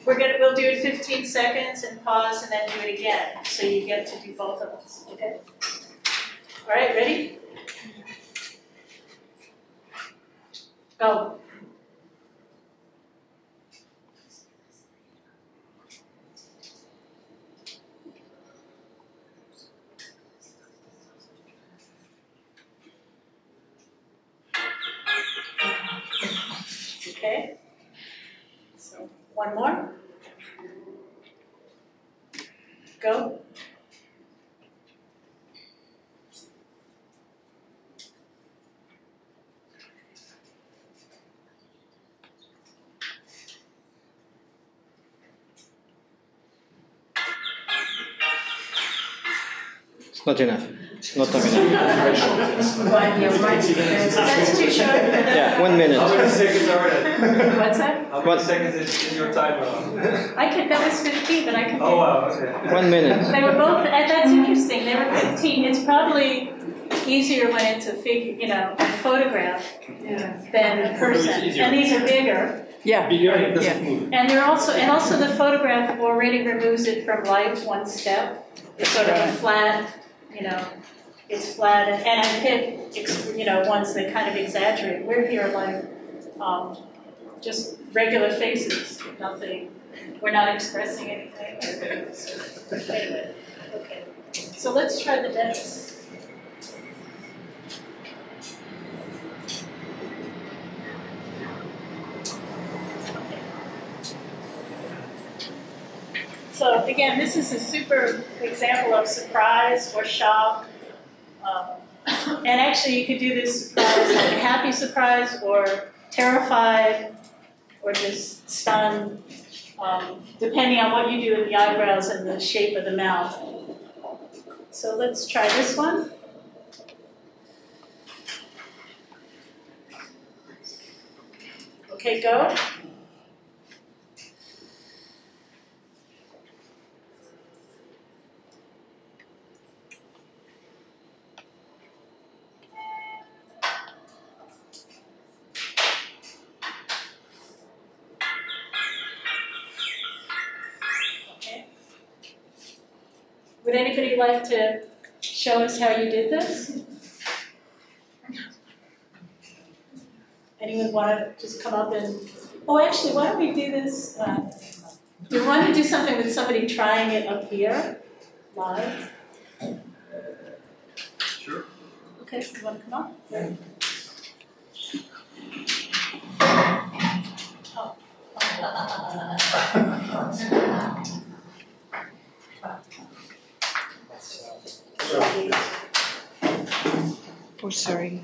We'll do it 15 seconds and pause and then do it again. So you get to do both of us. Okay? All right, ready? Go. Okay. So one more. Go. Not enough. Not enough. That's too short. Yeah, 1 minute. How many seconds are that? What's that? How many seconds is your timer on? That was 15, but I can. Oh wow, okay. 1 minute. They were both. That's interesting. They were 15. It's probably easier when it's a photograph than a person. And these are bigger. Yeah. Bigger, it doesn't move. And they're also the photograph already removes it from life one step. It's sort of a flat, it's flat, and I pick, ones that kind of exaggerate. We're here like just regular faces, nothing. We're not expressing anything. Anyway, okay. So let's try the dentist. So again, this is a super example of surprise or shock. And actually you could do this surprise like a happy surprise or terrified or just stunned, depending on what you do with the eyebrows and the shape of the mouth. So let's try this one. Okay, go. Would anybody like to show us how you did this? Anyone want to just come up and... Oh, actually, why don't we do this? Do you want to do something with somebody trying it up here, live? Sure. Okay, you want to come up? Yeah. Oh, sorry.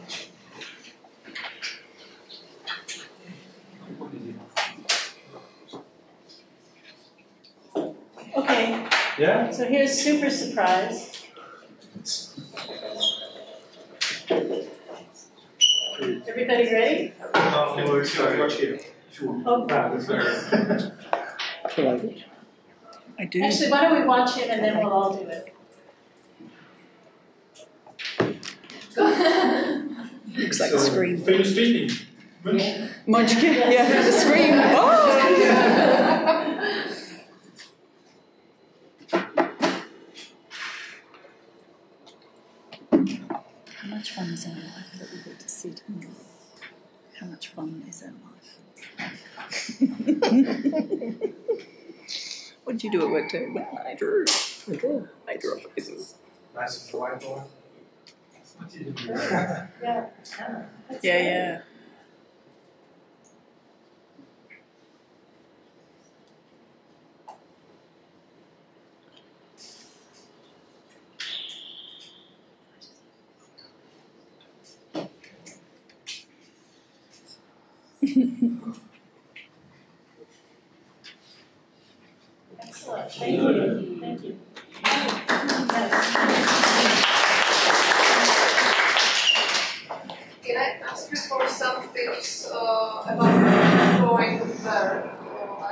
Okay. Yeah? So here's super surprise. Everybody ready? Watch here. Oh. That's better. You like it? I do. Actually, why don't we watch him and then we'll all do it. Looks like a scream. Famous painting. Munchkin, yeah, the scream. Oh! How much fun is our life that we get to sit and how much fun is our life? What did you do at work too? Well, I drew faces. Nice whiteboard. Yeah. Excellent. Thank you. Thank you. Can I ask you for some tips about drawing with beard? I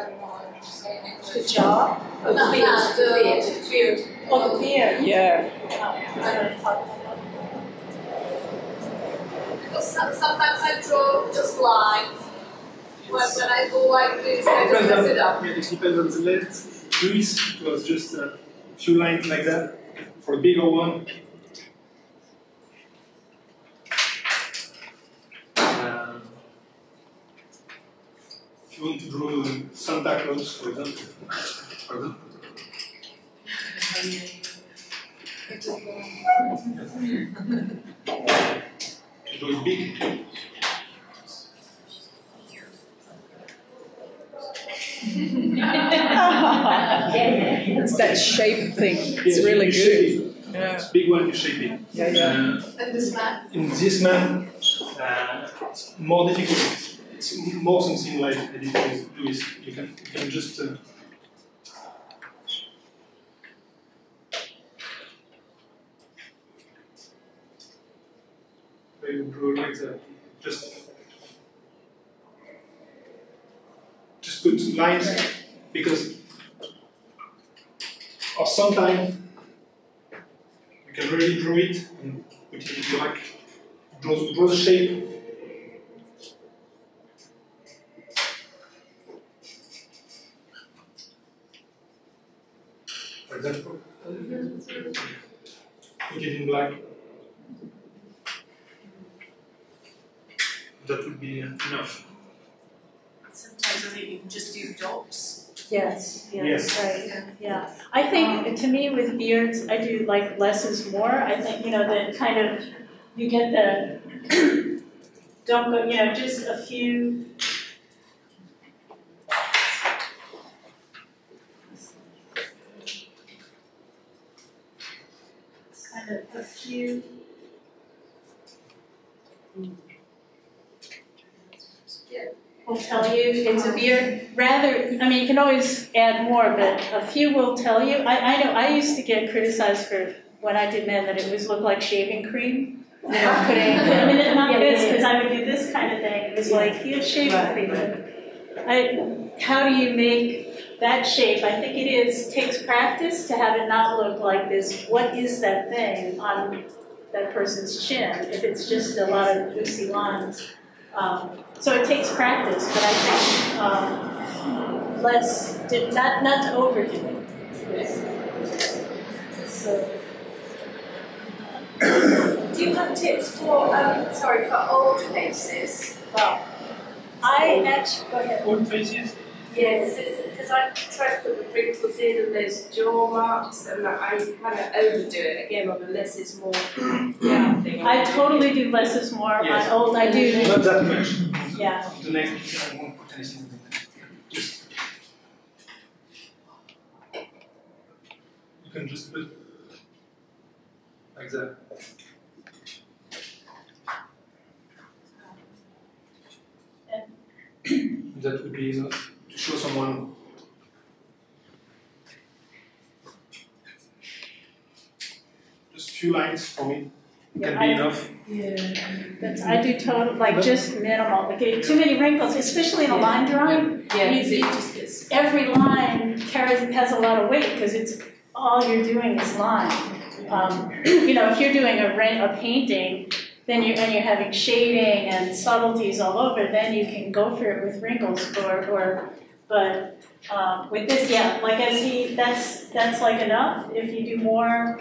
don't know how to say it. Good job. The beard. Oh, the beard. Yeah. I don't know. Because sometimes I draw just lines. But when I go like this, I just mess it up. Yeah, it depends on the length. Luis, it was just a few lines like that. For a bigger one, if you want to draw Santa Claus, for example. Draw it big. It's that shape thing. It's Yes, really you good. shape it. Yeah. It's big one, you shape it. Yeah. And this man? In this man, it's more difficult. It's more something like I did with Luis. You can just draw like that. Just put lines because, or sometimes you can really draw it and put it into black. Draw the shape. For example, put it in black. That would be enough. Sometimes I think you can just do dots. Yes. Yes. Right. Yeah. I think to me with beards, I do like less is more. I think that kind of you get the don't go just a few. Kind of a few. Will tell you it's a beard. Rather, you can always add more, but a few will tell you. I know I used to get criticized for when I did men that it always looked like shaving cream. Putting it's not this because I would do this kind of thing. It was like here's shaving cream. How do you make that shape? I think it takes practice to have it not look like this. What is that thing on that person's chin? If it's just a lot of loosey lines. So it takes practice, but I think not to overdo it. So, do you have tips for old faces? Well, I actually go ahead. Old faces? Yes, because I try to put the wrinkles in and there's jaw marks, and I kind of overdo it again on the less is more thing. I totally do less is more. Yes. I do. Not that much. Yeah. The next, I won't put anything. Just you can just put like that. That would be enough to show someone. Just a few lines for me can be enough. Yeah, I do total just minimal. Okay, too many wrinkles, especially in a line drawing. Yeah, because it just gets. every line has a lot of weight because it's all you're doing is line. You know, if you're doing a painting, then you're having shading and subtleties all over, then you can go for it with wrinkles but with this, yeah, like that's like enough. If you do more,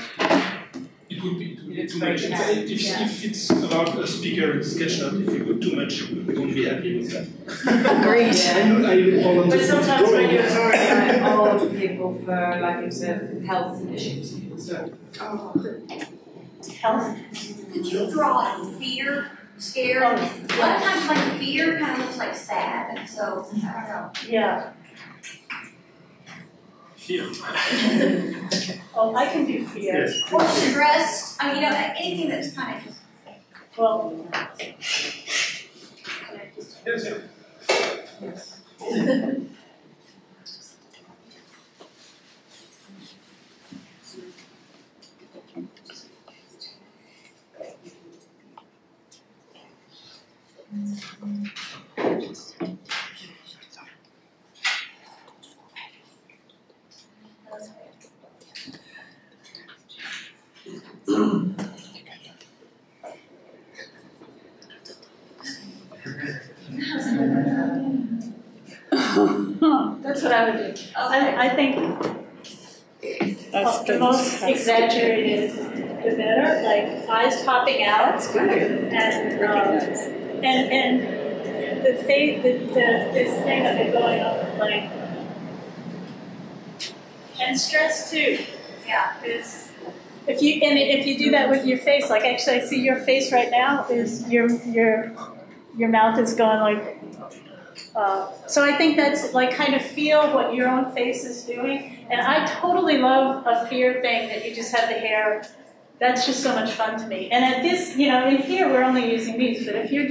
it would be too much. If it's about a speaker in Sketchnote, if you put too much, you won't be happy with that. But sometimes when you're drawing like old people for like it's health issues, so. health. Could you draw fear, scared? A lot of times, like fear kind of looks like sad, and so I don't know. Yeah. Fear. Oh, I can do fear. Yes. Or stressed. I mean, you know, anything that's kind of just. Well. Yes. That's what I would do. I think the most exaggerated, the better. Like eyes popping out. That's good. And the face, this thing of it going up, like, and stress too. Yeah. Is if you do that with your face, like actually I see your face right now is your mouth is going like. So I think that's like kind of feel what your own face is doing. And I totally love a fear thing that you just have the hair. That's just so much fun to me. And at this, you know, in here we're only using these, but if you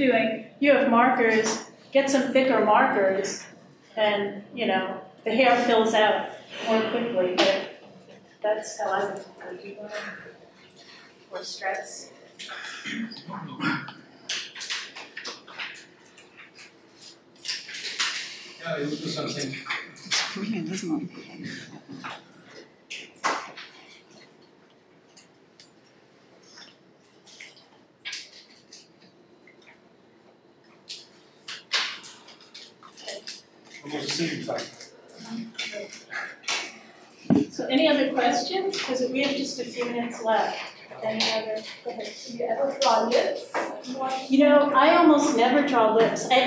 have markers, get some thicker markers and, you know, the hair fills out more quickly. But that's how I would do it. Or stress. Yeah, it would do something. It's brilliant, isn't it? Almost the same, in fact. So any other questions? Because we have just a few minutes left. Any other? Go ahead. Do you ever draw lips? You know, I almost never draw lips. If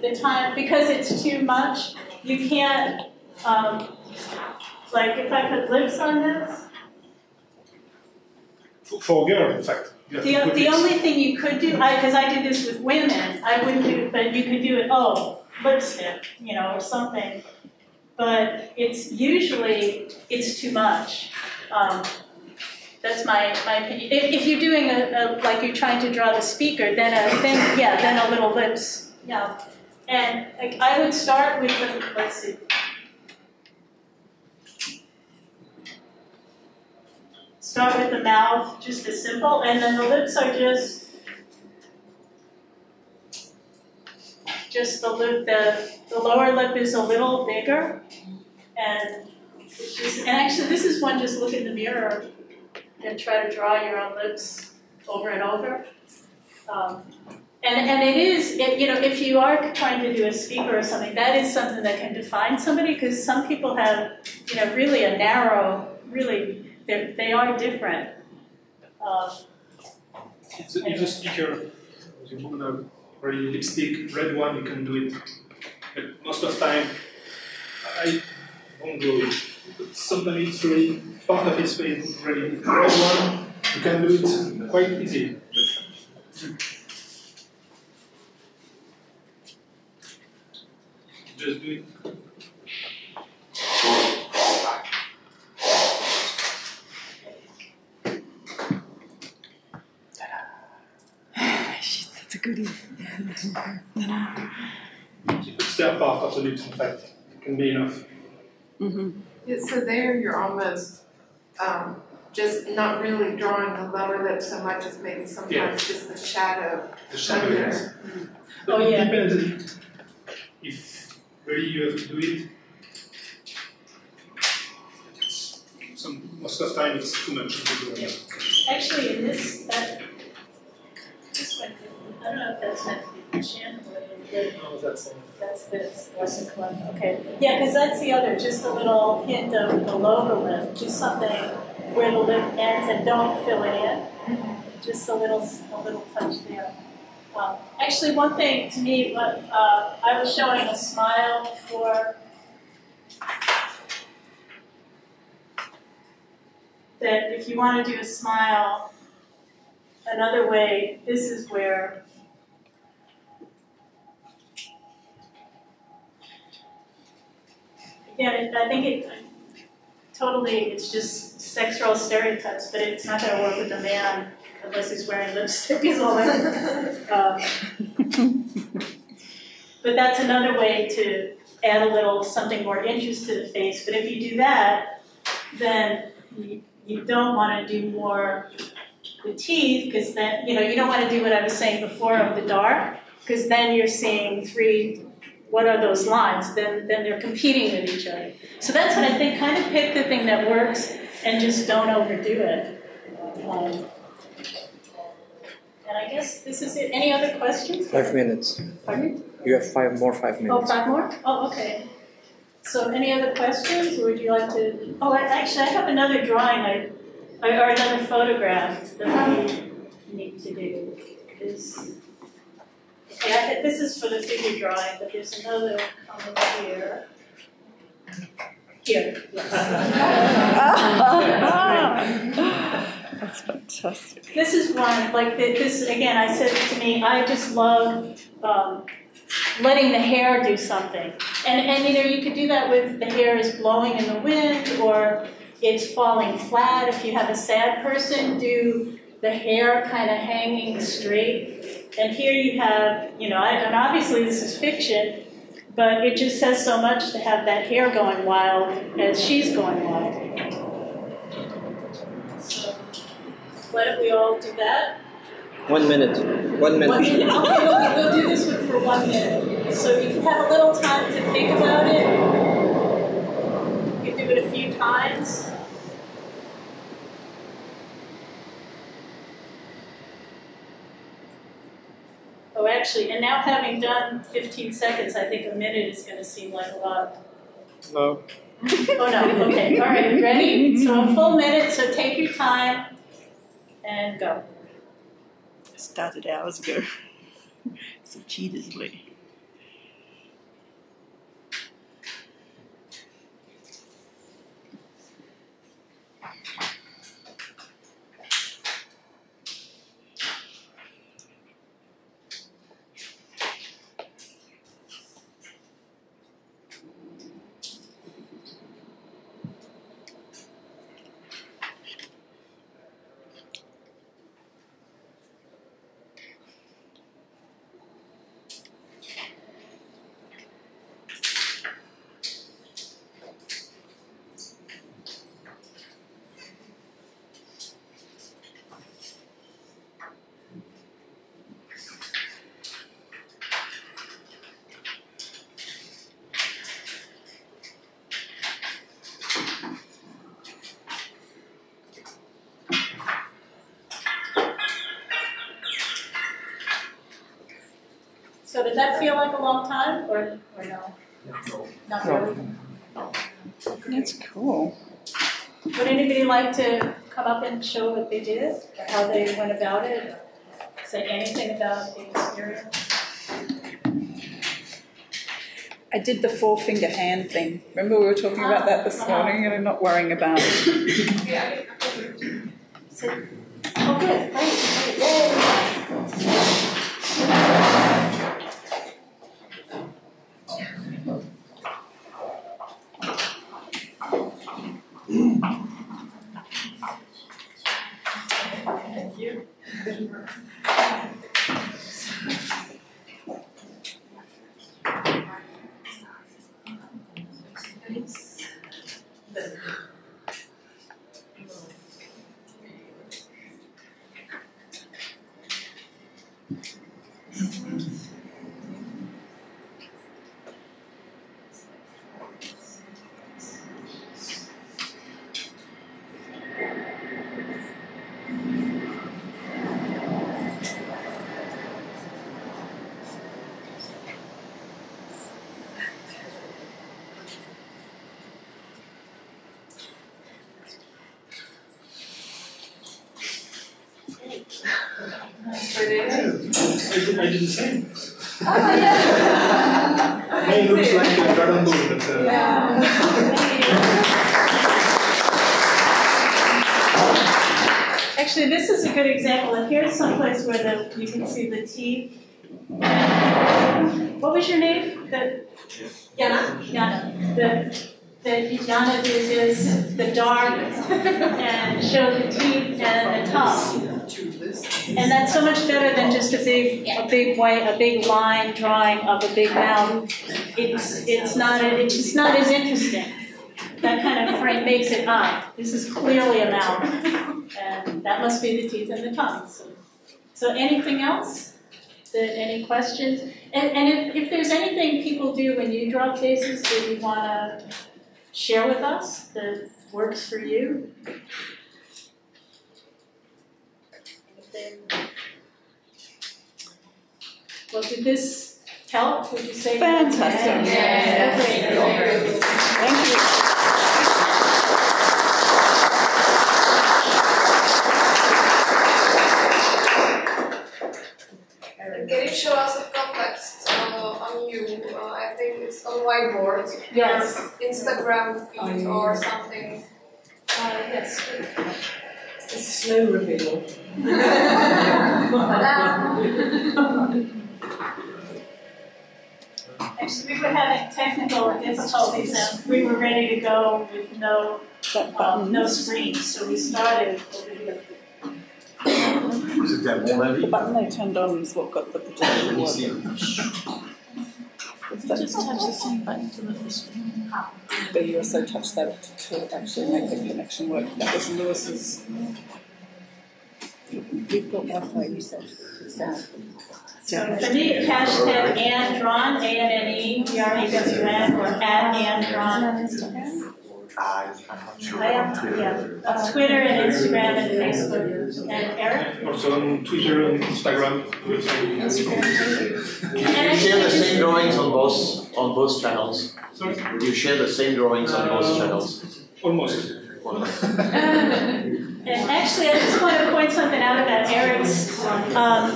the time, because it's too much, you can't, like if I put lips on this. For a girl, in fact. The only thing you could do, because I did this with women, I wouldn't do, but you could do it, lipstick, you know, or something. But it's usually, it's too much. That's my opinion. If you're doing like you're trying to draw the speaker, then a little lips, yeah. And like, I would start with the, let's see. Start with the mouth, just as simple, and then the lips are just the lip. The lower lip is a little bigger, and actually this is one. Just look in the mirror and try to draw your own lips over and over. And it is, you know, if you are trying to do a speaker or something, that is something that can define somebody, because some people have, you know, really a narrow, really. They are different. If the speaker, you put a really lipstick, red one, you can do it. But most of the time, I won't do it. But sometimes it's really, part of his face is really red one, you can do it quite easy. Just do it. That's a goodie. It's their part of the lips, in fact. It can be enough. Mm-hmm. Yeah, so there you're almost just not really drawing the lower lip so much as maybe sometimes just the shadow. The shadow, yes. Oh, yeah. Depends. if really you have to do it, most of the time it's too much to do. Yeah. Actually, in this one, I don't know if that's meant to be chandelier. No, that's That's this. Wasn't club. Okay. Yeah, because that's the other. Just a little hint of the logo lip. Just something where the lip ends and don't fill it in. Just a little touch there. Actually, one thing to me, I was showing a smile for that. If you want to do a smile, another way. This is where. Again, I think it's just sex role stereotypes, but it's not going to work with a man unless he's wearing lipstick is all that. But that's another way to add a little something more interest to the face. But if you do that, then you don't want to do more the teeth, because then, you don't want to do what I was saying before of the dark, because then you're seeing three. What are those lines? Then they're competing with each other. So that's what I think. Kind of pick the thing that works and just don't overdo it. And I guess this is it. Any other questions? 5 minutes. Pardon? You have 5 more 5 minutes. Oh, 5 more? Oh, okay. So any other questions, or would you like to? Oh, actually, I have another drawing, or another photograph that we need to do. Yeah, this is for the figure drawing, but there's another over here. Here. That's fantastic. This is one, like this, again, I said to me, I just love letting the hair do something. And you could do that with the hair is blowing in the wind, or it's falling flat. If you have a sad person, do the hair kind of hanging straight. And here you have, and obviously this is fiction, but it just says so much to have that hair going wild as she's going wild. So, why don't we all do that? 1 minute. 1 minute. 1 minute. Okay, we'll do this one for 1 minute. So you can have a little time to think about it. You can do it a few times. Oh, actually, and now having done 15 seconds, I think a minute is going to seem like a lot. No. Oh, no. Okay. All right. Ready? So a full minute. So take your time and go. I started hours ago. Some cheaters way. So did that feel like a long time, or no? Not really? That's cool. Would anybody like to come up and show what they did, or how they went about it? Say anything about the experience? I did the 4-finger hand thing. Remember we were talking about that this morning, and I'm not worrying about it. Oh, good. Great. Yay. Thank you. expert in it. I did the same. Oh, yeah. Mine looks like a dragon ball, but Actually, this is a good example. And here's someplace where you can see the teeth. What was your name? Yana. Yana. The Yana is the dark and show the teeth and the tongue. And that's so much better than just a big line drawing of a big mouth. It's just not as interesting. That kind of frame makes it up. This is clearly a mouth, and that must be the teeth and the tongue. So anything else? Any questions? And if there's anything people do when you draw faces that you want to share with us that works for you. Well, did this help? Would you say? Fantastic. Yes. Thank you. Can you show us the context on you? I think it's on whiteboard. Yes. Instagram feed or something. Yes. It's a slow reveal. Actually, we were having technical difficulties and we were ready to go with no screen, so we started. The button they turned on is what got the projection working. Just touch the same button to lift the screen. But you also touched that to actually make the connection work. That was Lewis's. We've got Wi-Fi, you said. So for me, hashtag AnneDrawn, ANNEDRAWN, or @AnneDrawn. Twitter and Instagram and Facebook. And Eric? also on Twitter and Instagram. You share the same drawings on both channels. Sorry? You share the same drawings on both channels. Almost. And actually, I just want to point something out about Eric's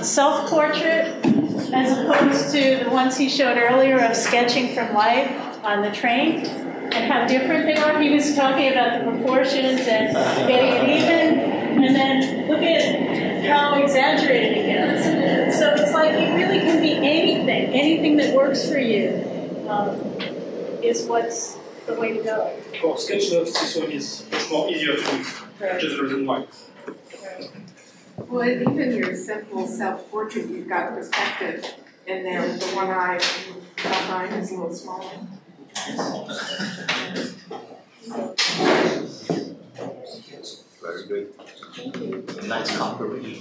self-portrait, as opposed to the ones he showed earlier of sketching from life on the train, and how different they are. He was talking about the proportions and getting it even, and then look at how exaggerated it gets. So it's like it really can be anything that works for you is what's the way to go. For Sketchnote, this one is much more easier to do, just the reason why. Well, even your simple self-portrait, you've got perspective in there with the one eye behind is a little smaller. Very good. Nice comparison.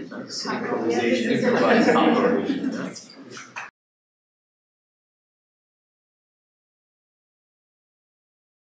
Nice improvisation. Improvised comparison.